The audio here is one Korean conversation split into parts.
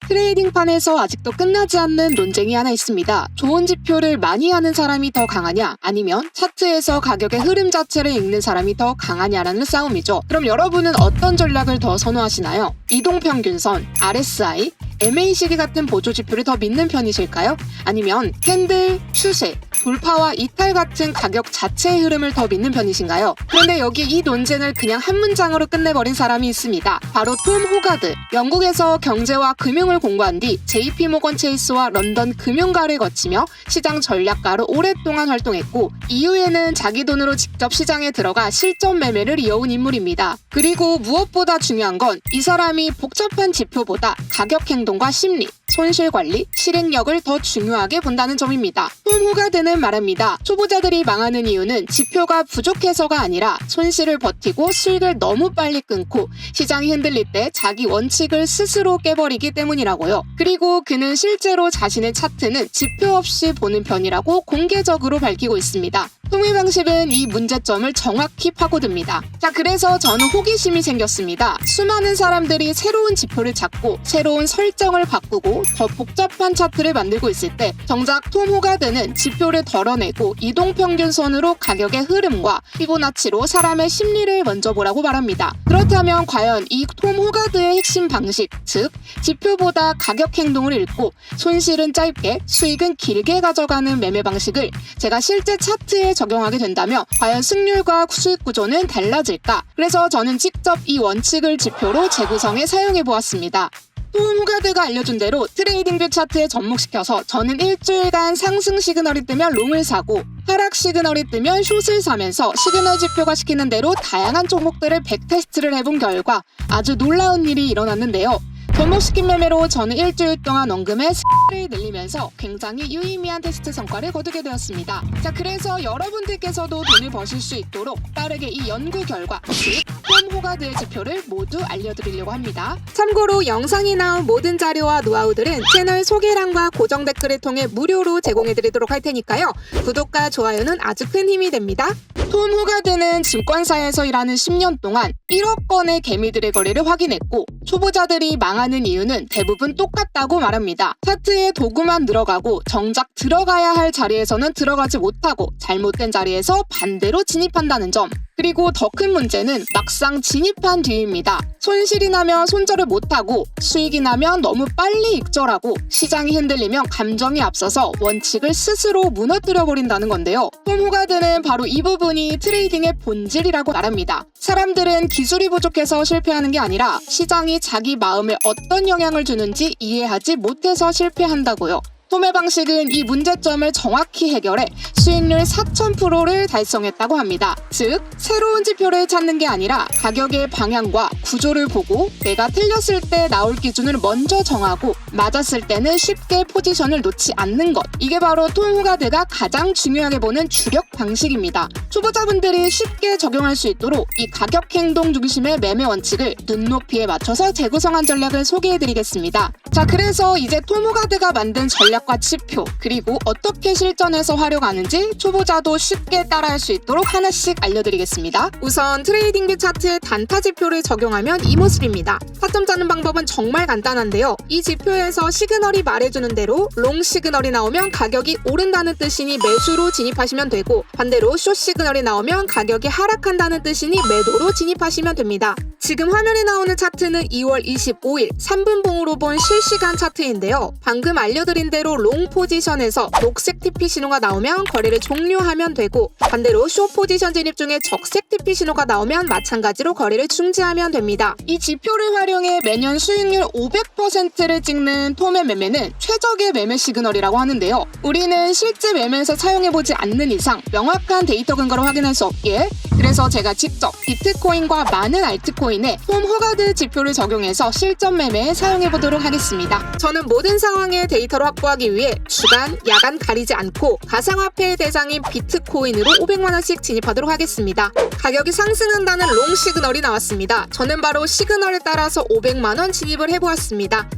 트레이딩판에서 아직도 끝나지 않는 논쟁이 하나 있습니다. 좋은 지표를 많이 하는 사람이 더 강하냐, 아니면 차트에서 가격의 흐름 자체를 읽는 사람이 더 강하냐라는 싸움이죠. 그럼 여러분은 어떤 전략을 더 선호하시나요? 이동평균선, RSI, MACD 같은 보조지표를 더 믿는 편이실까요? 아니면 캔들, 추세, 돌파와 이탈 같은 가격 자체의 흐름을 더 믿는 편이신가요? 그런데 여기 이 논쟁을 그냥 한 문장으로 끝내버린 사람이 있습니다. 바로 톰 호가드. 영국에서 경제와 금융을 공부한 뒤 JP모건 체이스와 런던 금융가를 거치며 시장 전략가로 오랫동안 활동했고, 이후에는 자기 돈으로 직접 시장에 들어가 실전 매매를 이어온 인물입니다. 그리고 무엇보다 중요한 건 이 사람이 복잡한 지표보다 가격 행동과 심리, 손실 관리, 실행력을 더 중요하게 본다는 점입니다. 톰 호가드는 말합니다. 초보자들이 망하는 이유는 지표가 부족해서가 아니라 손실을 버티고 수익을 너무 빨리 끊고 시장이 흔들릴 때 자기 원칙을 스스로 깨버리기 때문이라고요. 그리고 그는 실제로 자신의 차트는 지표 없이 보는 편이라고 공개적으로 밝히고 있습니다. 톰의 방식은 이 문제점을 정확히 파고듭니다. 자, 그래서 저는 호기심이 생겼습니다. 수많은 사람들이 새로운 지표를 찾고 새로운 설정을 바꾸고 더 복잡한 차트를 만들고 있을 때 정작 톰 호가드는 지표를 덜어내고 이동평균선으로 가격의 흐름과 피보나치로 사람의 심리를 먼저 보라고 말합니다. 그렇다면 과연 이 톰 호가드의 핵심 방식, 즉 지표보다 가격 행동을 읽고 손실은 짧게 수익은 길게 가져가는 매매 방식을 제가 실제 차트에 적용하게 된다면 과연 승률과 수익 구조는 달라질까? 그래서 저는 직접 이 원칙을 지표로 재구성에 사용해 보았습니다. 톰 호가드가 알려준 대로 트레이딩뷰 차트에 접목시켜서 저는 일주일간 상승 시그널이 뜨면 롱을 사고 하락 시그널이 뜨면 숏을 사면서 시그널 지표가 시키는 대로 다양한 종목들을 백테스트를 해본 결과 아주 놀라운 일이 일어났는데요. 접목시킨 매매로 저는 일주일 동안 원금의 를 늘리면서 굉장히 유의미한 테스트 성과를 거두게 되었습니다. 자, 그래서 여러분들께서도 돈을 버실 수 있도록 빠르게 이 연구 결과, 즉 톰 호가드의 지표를 모두 알려드리려고 합니다. 참고로 영상이 나온 모든 자료와 노하우들은 채널 소개란과 고정 댓글을 통해 무료로 제공해드리도록 할 테니까요. 구독과 좋아요는 아주 큰 힘이 됩니다. 톰 호가드는 증권사에서 일하는 10년 동안 1억 건의 개미들의 거래를 확인했고, 초보자들이 망하는 이유는 대부분 똑같다고 말합니다. 차트에 도구만 들어가고 정작 들어가야 할 자리에서는 들어가지 못하고 잘못된 자리에서 반대로 진입한다는 점. 그리고 더 큰 문제는 막상 진입한 뒤입니다. 손실이 나면 손절을 못하고 수익이 나면 너무 빨리 익절하고 시장이 흔들리면 감정이 앞서서 원칙을 스스로 무너뜨려버린다는 건데요. 톰 호가드는 바로 이 부분이 트레이딩의 본질이라고 말합니다. 사람들은 기술이 부족해서 실패하는 게 아니라 시장이 자기 마음에 어떤 영향을 주는지 이해하지 못해서 실패한다고요. 톰의 방식은 이 문제점을 정확히 해결해 수익률 4000%를 달성했다고 합니다. 즉, 새로운 지표를 찾는 게 아니라 가격의 방향과 구조를 보고 내가 틀렸을 때 나올 기준을 먼저 정하고 맞았을 때는 쉽게 포지션을 놓지 않는 것. 이게 바로 톰 호가드가 가장 중요하게 보는 주력 방식입니다. 초보자분들이 쉽게 적용할 수 있도록 이 가격 행동 중심의 매매 원칙을 눈높이에 맞춰서 재구성한 전략을 소개해드리겠습니다. 자, 그래서 이제 톰 호가드가 만든 전략과 지표, 그리고 어떻게 실전에서 활용하는지 초보자도 쉽게 따라할 수 있도록 하나씩 알려드리겠습니다. 우선 트레이딩뷰 차트에 단타 지표를 적용하면 이 모습입니다. 타점 짜는 방법은 정말 간단한데요. 이 지표에서 시그널이 말해주는 대로 롱 시그널이 나오면 가격이 오른다는 뜻이니 매수로 진입하시면 되고, 반대로 숏 시그널이 나오면 가격이 하락한다는 뜻이니 매도로 진입하시면 됩니다. 지금 화면에 나오는 차트는 2월 25일 3분봉으로 본 실시간 차트인데요. 방금 알려드린 대로 롱 포지션에서 녹색 TP 신호가 나오면 거래를 종료하면 되고, 반대로 숏 포지션 진입 중에 적색 TP 신호가 나오면 마찬가지로 거래를 중지하면 됩니다. 이 지표를 활용해 매년 수익률 500%를 찍는 톰의 매매는 최적의 매매 시그널이라고 하는데요. 우리는 실제 매매에서 사용해보지 않는 이상 명확한 데이터 근거로 확인할 수 없기에, 그래서 제가 직접 비트코인과 많은 알트코인에 톰 호가드 지표를 적용해서 실전 매매에 사용해보도록 하겠습니다. 저는 모든 상황에 데이터를 확보하기 위해 주간, 야간 가리지 않고 가상화폐의 대상인 비트코인으로 500만원씩 진입하도록 하겠습니다. 가격이 상승한다는 롱 시그널이 나왔습니다. 저는 바로 시그널에 따라서 500만원 진입을 해보았습니다.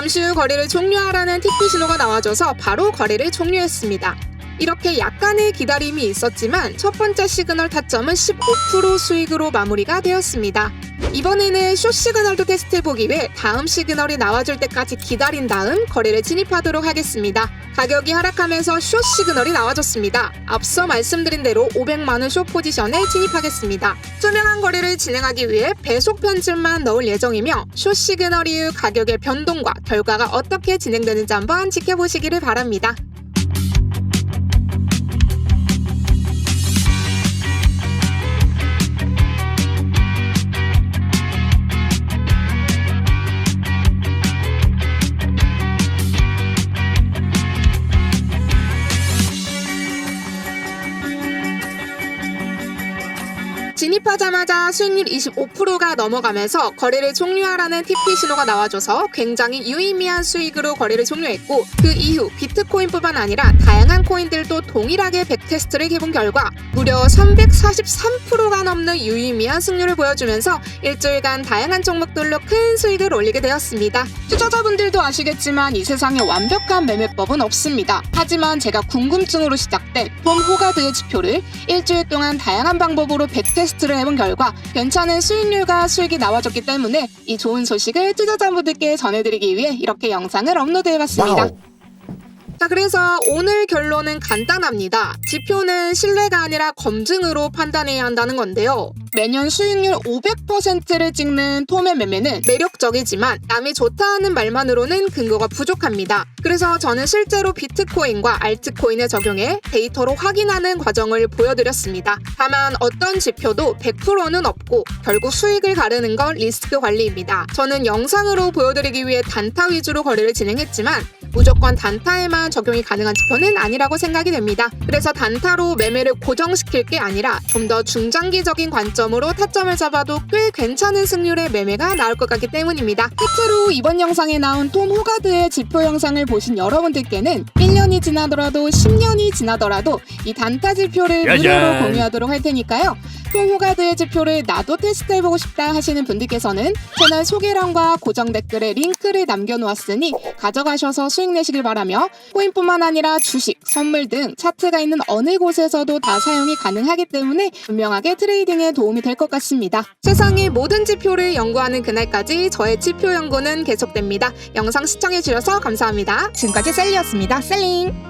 잠시 후 거래를 종료하라는 TP 신호가 나와줘서 바로 거래를 종료했습니다. 이렇게 약간의 기다림이 있었지만 첫 번째 시그널 타점은 15% 수익으로 마무리가 되었습니다. 이번에는 숏 시그널도 테스트해보기 위해 다음 시그널이 나와줄 때까지 기다린 다음 거래를 진입하도록 하겠습니다. 가격이 하락하면서 숏 시그널이 나와줬습니다. 앞서 말씀드린 대로 500만원 숏 포지션에 진입하겠습니다. 투명한 거래를 진행하기 위해 배속 편집만 넣을 예정이며 숏 시그널 이후 가격의 변동과 결과가 어떻게 진행되는지 한번 지켜보시기를 바랍니다. 진입하자마자 수익률 25%가 넘어가면서 거래를 종료하라는 TP 신호가 나와줘서 굉장히 유의미한 수익으로 거래를 종료했고, 그 이후 비트코인뿐만 아니라 다양한 코인들도 동일하게 백테스트를 해본 결과 무려 343%가 넘는 유의미한 승률을 보여주면서 일주일간 다양한 종목들로 큰 수익을 올리게 되었습니다. 투자자분들도 아시겠지만 이 세상에 완벽한 매매법은 없습니다. 하지만 제가 궁금증으로 시작된 톰 호가드의 지표를 일주일 동안 다양한 방법으로 백테스트를 해본 결과 괜찮은 수익률과 수익이 나와줬기 때문에 이 좋은 소식을 투자자분들께 전해드리기 위해 이렇게 영상을 업로드해봤습니다. 와우. 자, 그래서 오늘 결론은 간단합니다. 지표는 신뢰가 아니라 검증으로 판단해야 한다는 건데요. 매년 수익률 500%를 찍는 톰의 매매는 매력적이지만 남이 좋다 하는 말만으로는 근거가 부족합니다. 그래서 저는 실제로 비트코인과 알트코인에 적용해 데이터로 확인하는 과정을 보여드렸습니다. 다만 어떤 지표도 100%는 없고 결국 수익을 가르는 건 리스크 관리입니다. 저는 영상으로 보여드리기 위해 단타 위주로 거래를 진행했지만 무조건 단타에만 적용이 가능한 지표는 아니라고 생각이 됩니다. 그래서 단타로 매매를 고정시킬 게 아니라 좀 더 중장기적인 관점으로 타점을 잡아도 꽤 괜찮은 승률의 매매가 나올 것 같기 때문입니다. 끝으로 이번 영상에 나온 톰 호가드의 지표 영상을 보신 여러분들께는 1년이 지나더라도 10년이 지나더라도 이 단타 지표를 무료로 공유하도록 할 테니까요. 톰 호가드의 지표를 나도 테스트해보고 싶다 하시는 분들께서는 채널 소개란과 고정 댓글에 링크를 남겨놓았으니 가져가셔서 수익 내시길 바라며, 코인뿐만 아니라 주식, 선물 등 차트가 있는 어느 곳에서도 다 사용이 가능하기 때문에 분명하게 트레이딩에 도움이 될 것 같습니다. 세상의 모든 지표를 연구하는 그날까지 저의 지표 연구는 계속됩니다. 영상 시청해주셔서 감사합니다. 지금까지 셀리였습니다. 셀링!